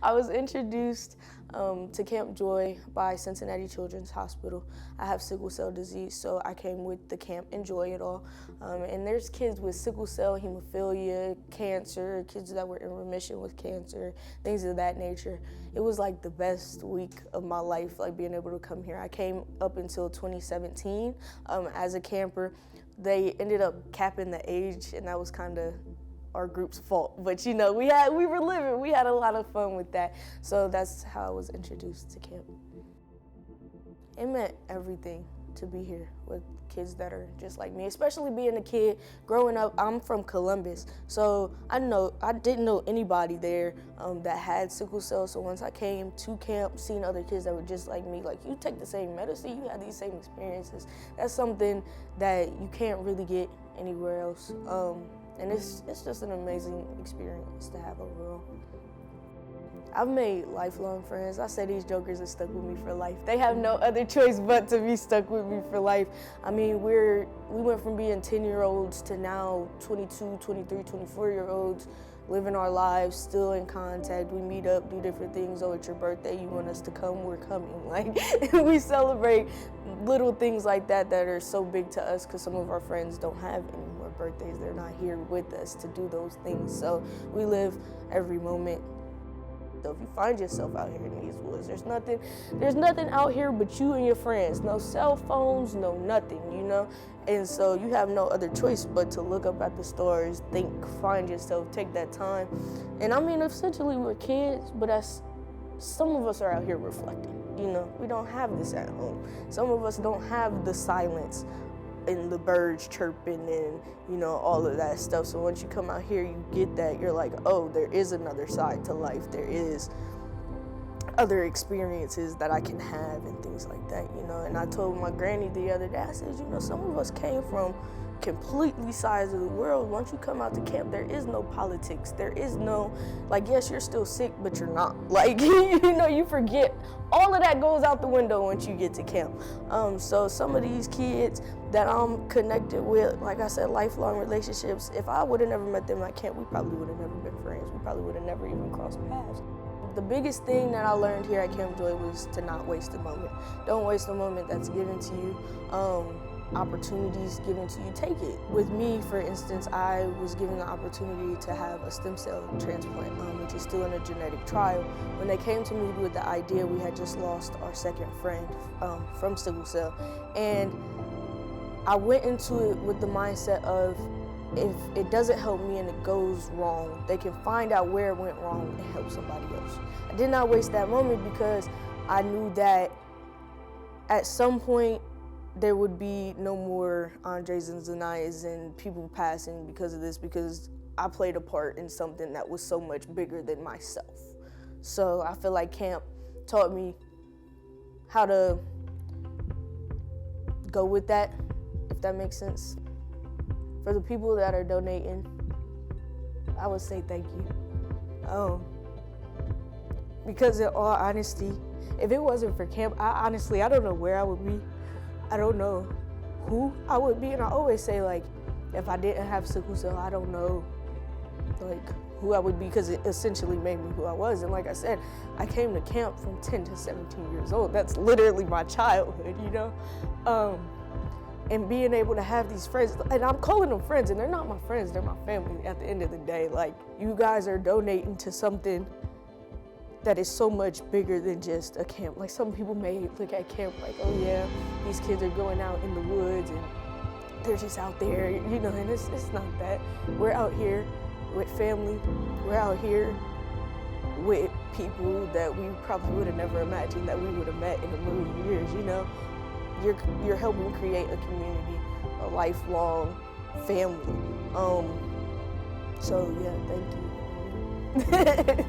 I was introduced to Camp Joy by Cincinnati Children's Hospital. I have sickle cell disease, so I came with the camp NjoyItAll. And there's kids with sickle cell, hemophilia, cancer, kids that were in remission with cancer, things of that nature. It was like the best week of my life, like being able to come here. I came up until 2017 as a camper. They ended up capping the age, and that was kind of our group's fault, but we were living. We had a lot of fun with that. So that's how I was introduced to camp. It meant everything to be here with kids that are just like me, especially being a kid growing up. I'm from Columbus, so I didn't know anybody there that had sickle cell. So once I came to camp, seeing other kids that were just like me, like, you take the same medicine, you have these same experiences. That's something that you can't really get anywhere else. And it's just an amazing experience to have overall. I've made lifelong friends. I say these jokers are stuck with me for life. They have no other choice but to be stuck with me for life. I mean, we went from being 10-year-olds to now 22, 23, 24-year-olds, living our lives, still in contact. We meet up, do different things. Oh, it's your birthday, you want us to come, we're coming. Like, we celebrate little things like that that are so big to us because some of our friends don't have any more birthdays. They're not here with us to do those things. So we live every moment. So if you find yourself out here in these woods, there's nothing out here but you and your friends. No cell phones, no nothing, And so you have no other choice but to look up at the stars, think, find yourself, take that time. And I mean, essentially we're kids, but some of us are out here reflecting, We don't have this at home. Some of us don't have the silence and the birds chirping and, all of that stuff. So once you come out here, you get that. You're like, oh, there is another side to life. There is other experiences that I can have and things like that, And I told my granny the other day, I said, some of us came from completely sides of the world. Once you come out to camp, there is no politics. There is no, yes, you're still sick, but you're not. You forget. All of that goes out the window once you get to camp. So some of these kids that I'm connected with, like I said, lifelong relationships, if I would have never met them at camp, we probably would have never been friends. We probably would have never even crossed paths. The biggest thing that I learned here at Camp Joy was to not waste a moment. Don't waste a moment that's given to you. Opportunities given to you, take it. With me, for instance, I was given the opportunity to have a stem cell transplant, which is still in a genetic trial. When they came to me with the idea, we had just lost our second friend from sickle cell, and I went into it with the mindset of, if it doesn't help me and it goes wrong, they can find out where it went wrong and help somebody else. I did not waste that moment because I knew that at some point there would be no more Andres and Zanayas and people passing because of this, because I played a part in something that was so much bigger than myself. So I feel like camp taught me how to go with that, if that makes sense. For the people that are donating, I would say thank you. Because in all honesty, if it wasn't for camp, I don't know where I would be. I don't know who I would be. And I always say, if I didn't have sickle cell, I don't know, who I would be, because it essentially made me who I was. And like I said, I came to camp from 10 to 17 years old. That's literally my childhood, And being able to have these friends, and I'm calling them friends, and they're not my friends, they're my family at the end of the day. You guys are donating to something that is so much bigger than just a camp. Some people may look at camp like, oh yeah, these kids are going out in the woods and they're just out there, and it's not that. We're out here with family. We're out here with people that we probably would have never imagined that we would have met in a million years, You're helping create a community, a lifelong family. So yeah, thank you.